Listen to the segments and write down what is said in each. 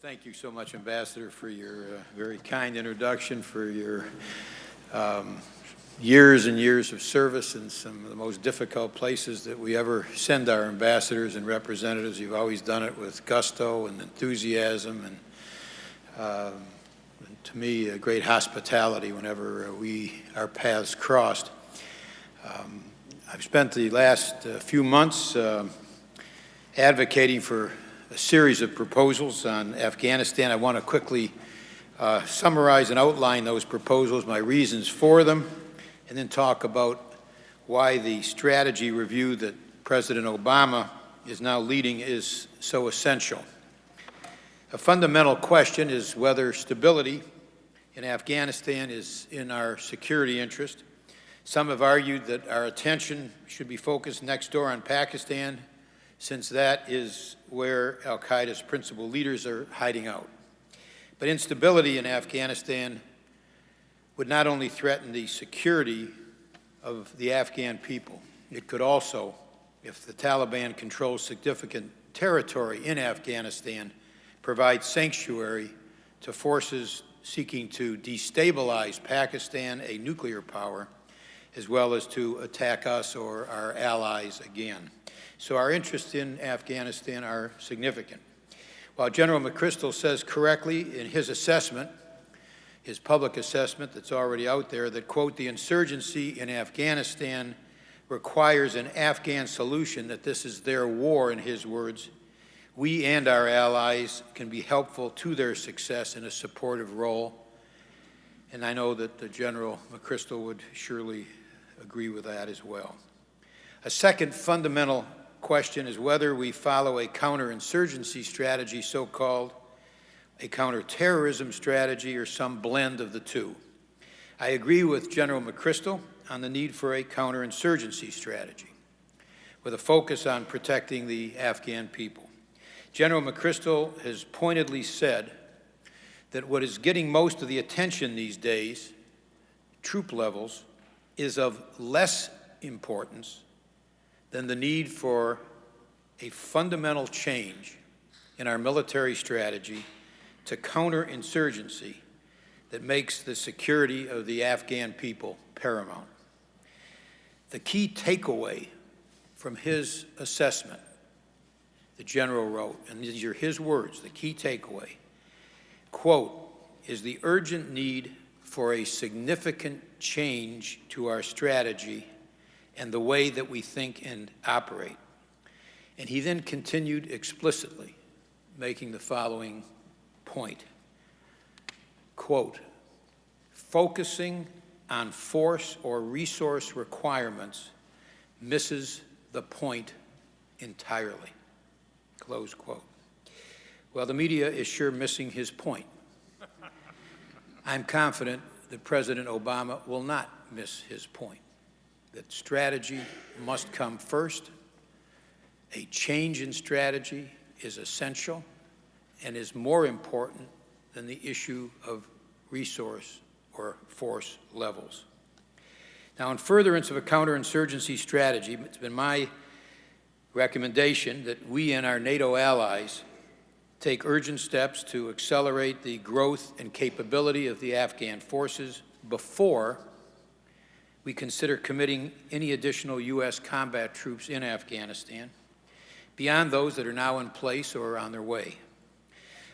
Thank you so much, Ambassador, for your very kind introduction, for your years and years of service in some of the most difficult places that we ever send our ambassadors and representatives. You've always done it with gusto and enthusiasm and to me, a great hospitality whenever our paths crossed. I've spent the last few months advocating for a series of proposals on Afghanistan. I want to quickly summarize and outline those proposals, my reasons for them, and then talk about why the strategy review that President Obama is now leading is so essential. A fundamental question is whether stability in Afghanistan is in our security interest. Some have argued that our attention should be focused next door on Pakistan, since that is where al-Qaeda's principal leaders are hiding out. But instability in Afghanistan would not only threaten the security of the Afghan people, it could also, if the Taliban controls significant territory in Afghanistan, provide sanctuary to forces seeking to destabilize Pakistan, a nuclear power, as well as to attack us or our allies again. So our interests in Afghanistan are significant. While General McChrystal says correctly in his assessment, his public assessment that's already out there, that, quote, the insurgency in Afghanistan requires an Afghan solution, that this is their war, in his words, we and our allies can be helpful to their success in a supportive role. And I know that General McChrystal would surely agree with that as well. A second fundamental question is whether we follow a counterinsurgency strategy, so-called a counterterrorism strategy, or some blend of the two. I agree with General McChrystal on the need for a counterinsurgency strategy with a focus on protecting the Afghan people. General McChrystal has pointedly said that what is getting most of the attention these days, troop levels, is of less importance than the need for a fundamental change in our military strategy to counter insurgency that makes the security of the Afghan people paramount. The key takeaway from his assessment, the General wrote, and these are his words, the key takeaway, quote, is the urgent need for a significant change to our strategy and the way that we think and operate. And he then continued explicitly, making the following point, quote, focusing on force or resource requirements misses the point entirely, close quote. Well, the media is sure missing his point. I'm confident that President Obama will not miss his point, that strategy must come first. A change in strategy is essential and is more important than the issue of resource or force levels. Now, in furtherance of a counterinsurgency strategy, it's been my recommendation that we and our NATO allies take urgent steps to accelerate the growth and capability of the Afghan forces before we consider committing any additional U.S. combat troops in Afghanistan, beyond those that are now in place or on their way.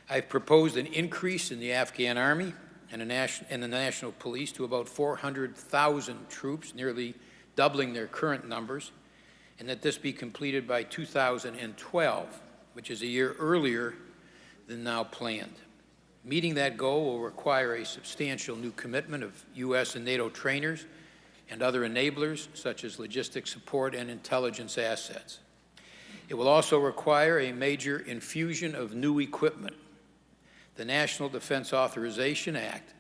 I've proposed an increase in the Afghan Army and the National Police to about 400,000 troops, nearly doubling their current numbers, and that this be completed by 2012, which is a year earlier than now planned. Meeting that goal will require a substantial new commitment of U.S. and NATO trainers and other enablers, such as logistics support and intelligence assets. It will also require a major infusion of new equipment. The National Defense Authorization Act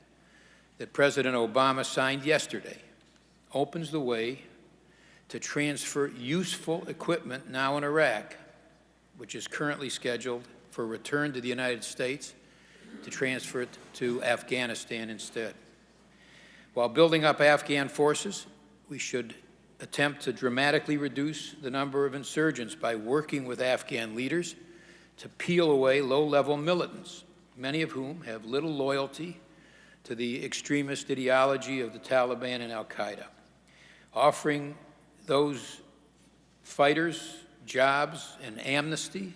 that President Obama signed yesterday opens the way to transfer useful equipment now in Iraq, which is currently scheduled for return to the United States, to transfer it to Afghanistan instead. While building up Afghan forces, we should attempt to dramatically reduce the number of insurgents by working with Afghan leaders to peel away low-level militants many of whom have little loyalty to the extremist ideology of the Taliban and al-Qaeda. Offering those fighters jobs and amnesty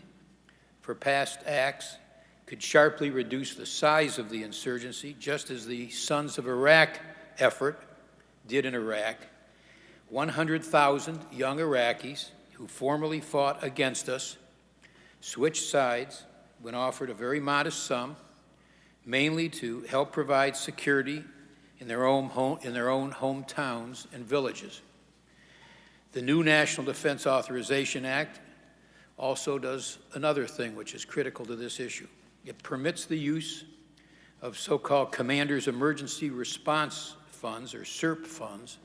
for past acts could sharply reduce the size of the insurgency, just as the Sons of Iraq effort did in Iraq. 100,000 young Iraqis who formerly fought against us switched sides when offered a very modest sum, mainly to help provide security in their own hometowns and villages. The new National Defense Authorization Act also does another thing which is critical to this issue. It permits the use of so-called Commander's Emergency Response Funds, or CERP funds,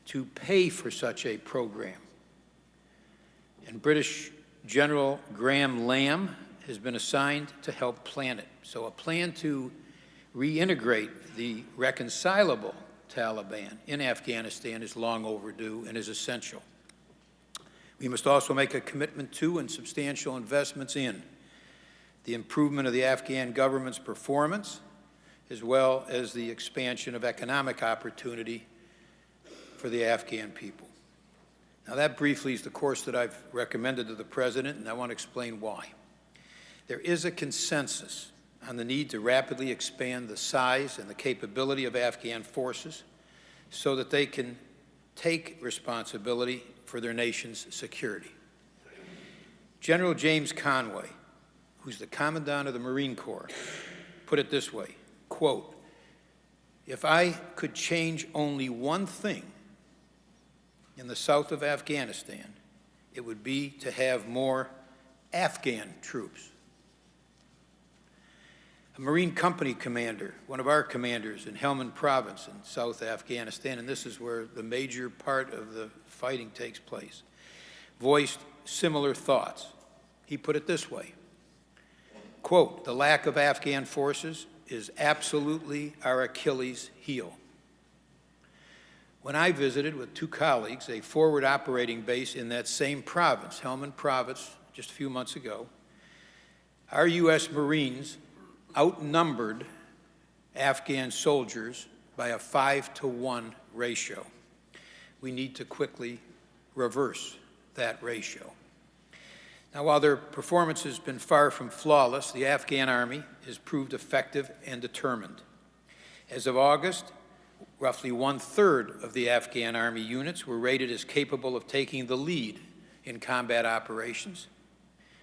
to pay for such a program. And British General Graham Lamb has been assigned to help plan it. So a plan to reintegrate the reconcilable Taliban in Afghanistan is long overdue and is essential. We must also make a commitment to and substantial investments in the improvement of the Afghan government's performance, as well as the expansion of economic opportunity for the Afghan people. Now, that briefly is the course that I've recommended to the President, and I want to explain why. There is a consensus on the need to rapidly expand the size and the capability of Afghan forces so that they can take responsibility for their nation's security. General James Conway, who's the Commandant of the Marine Corps, put it this way, quote, "If I could change only one thing in the south of Afghanistan, it would be to have more Afghan troops." A Marine company commander, one of our commanders in Helmand province in South Afghanistan, and this is where the major part of the fighting takes place, voiced similar thoughts. He put it this way, quote, "The lack of Afghan forces is absolutely our Achilles heel." When I visited with two colleagues a forward operating base in that same province, Helmand province, just a few months ago, our U.S. Marines outnumbered Afghan soldiers by a 5-to-1 ratio. We need to quickly reverse that ratio. Now, while their performance has been far from flawless, the Afghan Army has proved effective and determined. As of August, roughly 1/3 of the Afghan Army units were rated as capable of taking the lead in combat operations.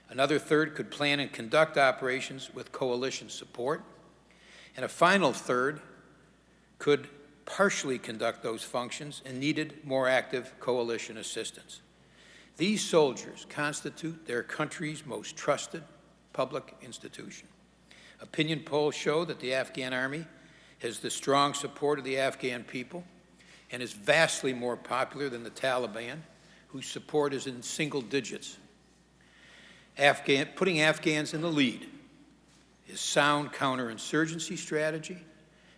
Another third could plan and conduct operations with coalition support, and a final third could partially conduct those functions and needed more active coalition assistance. These soldiers constitute their country's most trusted public institution. Opinion polls show that the Afghan Army has the strong support of the Afghan people and is vastly more popular than the Taliban, whose support is in single digits. Putting Afghans in the lead is sound counterinsurgency strategy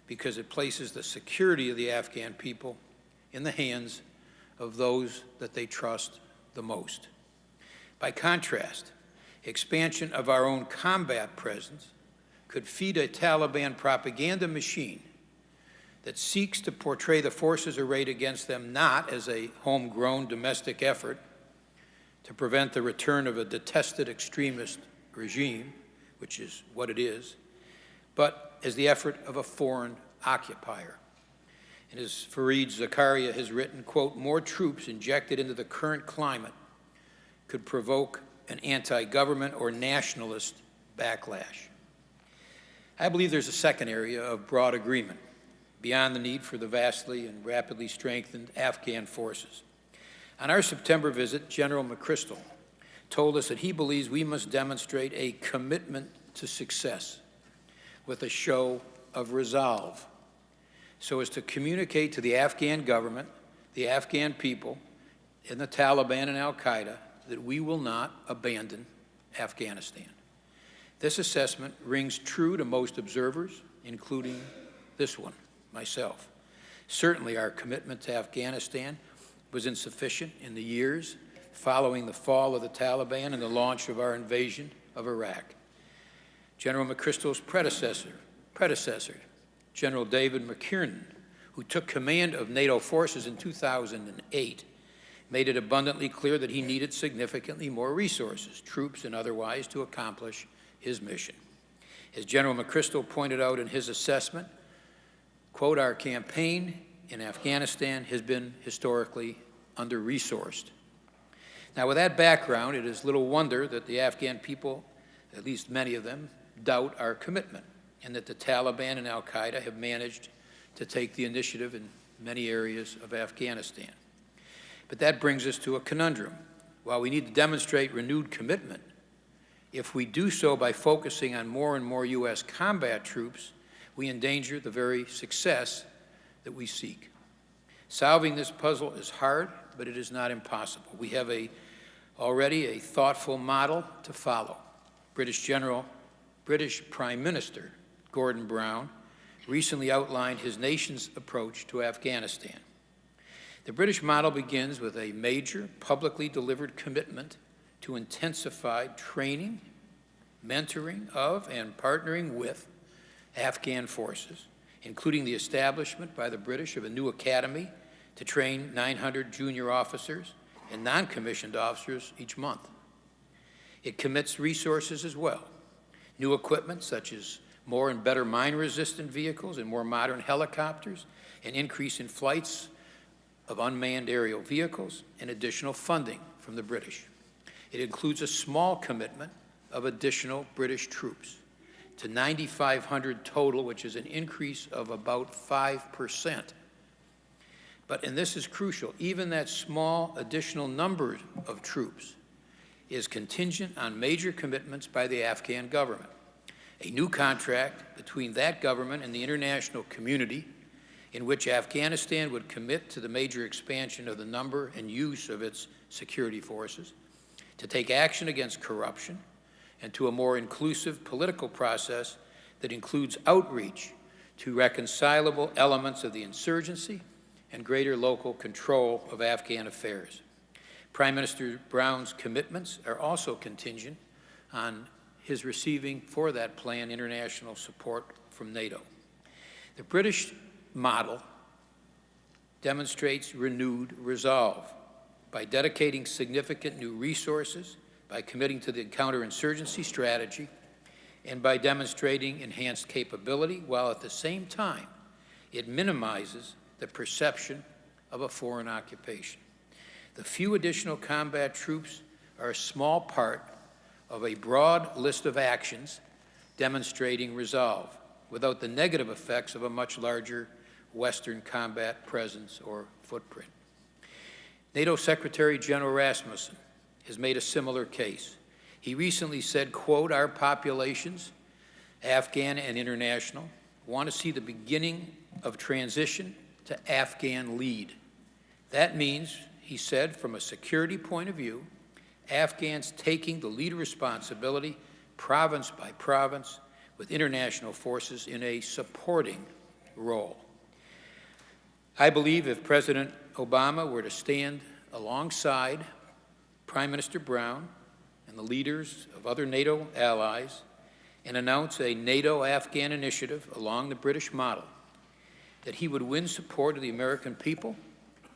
because it places the security of the Afghan people in the hands of those that they trust the most. By contrast, expansion of our own combat presence could feed a Taliban propaganda machine that seeks to portray the forces arrayed against them not as a homegrown domestic effort to prevent the return of a detested extremist regime, which is what it is, but as the effort of a foreign occupier. And as Fareed Zakaria has written, quote, "More troops injected into the current climate could provoke an anti-government or nationalist backlash." I believe there's a second area of broad agreement beyond the need for the vastly and rapidly strengthened Afghan forces. On our September visit, General McChrystal told us that he believes we must demonstrate a commitment to success with a show of resolve so as to communicate to the Afghan government, the Afghan people, and the Taliban and al-Qaeda that we will not abandon Afghanistan. This assessment rings true to most observers, including this one, myself. Certainly our commitment to Afghanistan was insufficient in the years following the fall of the Taliban and the launch of our invasion of Iraq. General McChrystal's predecessor, General David McKiernan, who took command of NATO forces in 2008, made it abundantly clear that he needed significantly more resources, troops and otherwise, to accomplish his mission. As General McChrystal pointed out in his assessment, quote, "Our campaign in Afghanistan has been historically under-resourced." Now, with that background, it is little wonder that the Afghan people, at least many of them, doubt our commitment, and that the Taliban and al-Qaeda have managed to take the initiative in many areas of Afghanistan. But that brings us to a conundrum. While we need to demonstrate renewed commitment, if we do so by focusing on more and more U.S. combat troops, we endanger the very success that we seek. Solving this puzzle is hard, but it is not impossible. We have already a thoughtful model to follow. British Prime Minister Gordon Brown recently outlined his nation's approach to Afghanistan. The British model begins with a major, publicly delivered commitment to intensify training, mentoring of, and partnering with Afghan forces, including the establishment by the British of a new academy to train 900 junior officers and non-commissioned officers each month. It commits resources as well. New equipment such as more and better mine-resistant vehicles and more modern helicopters, an increase in flights of unmanned aerial vehicles, and additional funding from the British. It includes a small commitment of additional British troops to 9,500 total, which is an increase of about 5%. But, and this is crucial, even that small additional number of troops is contingent on major commitments by the Afghan government. A new contract between that government and the international community in which Afghanistan would commit to the major expansion of the number and use of its security forces, to take action against corruption, and to a more inclusive political process that includes outreach to reconcilable elements of the insurgency and greater local control of Afghan affairs. Prime Minister Brown's commitments are also contingent on his receiving for that plan international support from NATO. The British model demonstrates renewed resolve by dedicating significant new resources, by committing to the counterinsurgency strategy, and by demonstrating enhanced capability, while at the same time it minimizes the perception of a foreign occupation. The few additional combat troops are a small part of a broad list of actions demonstrating resolve, without the negative effects of a much larger Western combat presence or footprint. NATO Secretary General Rasmussen has made a similar case. He recently said, quote, "Our populations, Afghan and international, want to see the beginning of transition to Afghan lead. That means," he said, "from a security point of view, Afghans taking the lead responsibility province by province with international forces in a supporting role." I believe if President Obama were to stand alongside Prime Minister Brown and the leaders of other NATO allies and announce a NATO-Afghan initiative along the British model, that he would win support of the American people,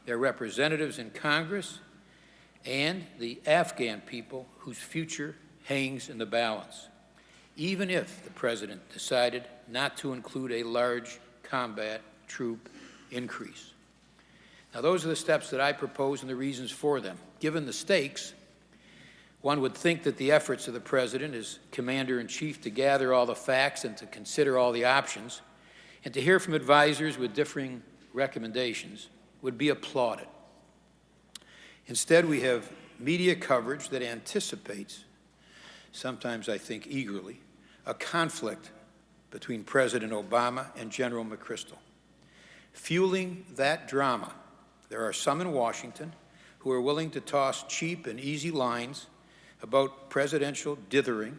their representatives in Congress, and the Afghan people whose future hangs in the balance, even if the President decided not to include a large combat troop increase. Now, those are the steps that I propose and the reasons for them. Given the stakes, one would think that the efforts of the President as Commander-in-Chief to gather all the facts and to consider all the options and to hear from advisors with differing recommendations would be applauded. Instead, we have media coverage that anticipates, sometimes I think eagerly, a conflict between President Obama and General McChrystal. Fueling that drama, there are some in Washington who are willing to toss cheap and easy lines about presidential dithering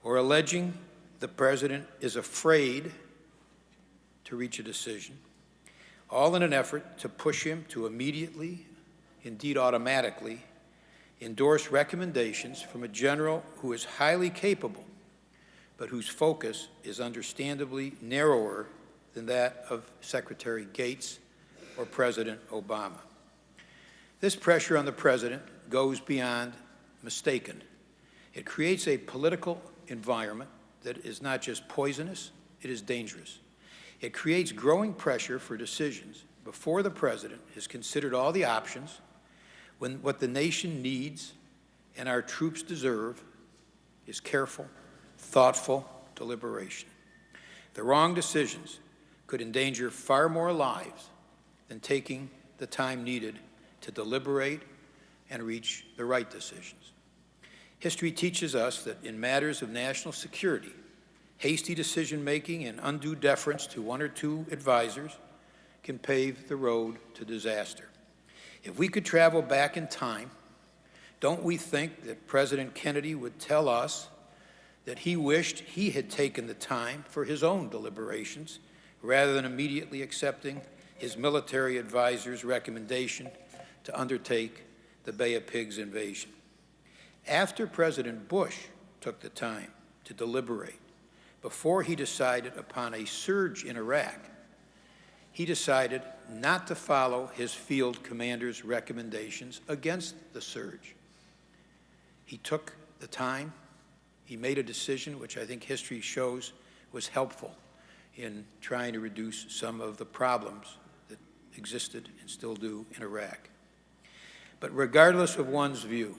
or alleging the President is afraid to reach a decision, all in an effort to push him to immediately, indeed automatically, endorse recommendations from a general who is highly capable but whose focus is understandably narrower than that of Secretary Gates or President Obama. This pressure on the President goes beyond mistaken. It creates a political environment that is not just poisonous, it is dangerous. It creates growing pressure for decisions before the President has considered all the options, when what the nation needs and our troops deserve is careful, thoughtful deliberation. The wrong decisions could endanger far more lives than taking the time needed to deliberate and reach the right decisions. History teaches us that in matters of national security, hasty decision-making and undue deference to one or two advisors can pave the road to disaster. If we could travel back in time, don't we think that President Kennedy would tell us that he wished he had taken the time for his own deliberations rather than immediately accepting his military advisor's recommendation to undertake the Bay of Pigs invasion? After President Bush took the time to deliberate, before he decided upon a surge in Iraq, he decided not to follow his field commander's recommendations against the surge. He took the time, he made a decision which I think history shows was helpful in trying to reduce some of the problems that existed and still do in Iraq. But regardless of one's view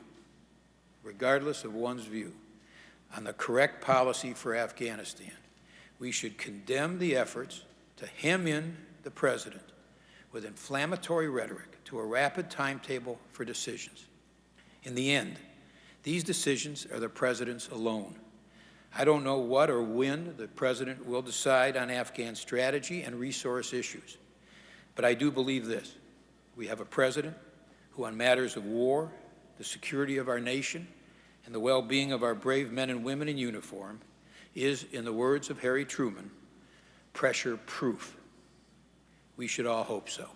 on the correct policy for Afghanistan, we should condemn the efforts to hem in the President with inflammatory rhetoric to a rapid timetable for decisions. In the end, these decisions are the President's alone. I don't know what or when the President will decide on Afghan strategy and resource issues, but I do believe this: we have a President who, on matters of war, the security of our nation, and the well-being of our brave men and women in uniform, is, in the words of Harry Truman, pressure-proof. We should all hope so.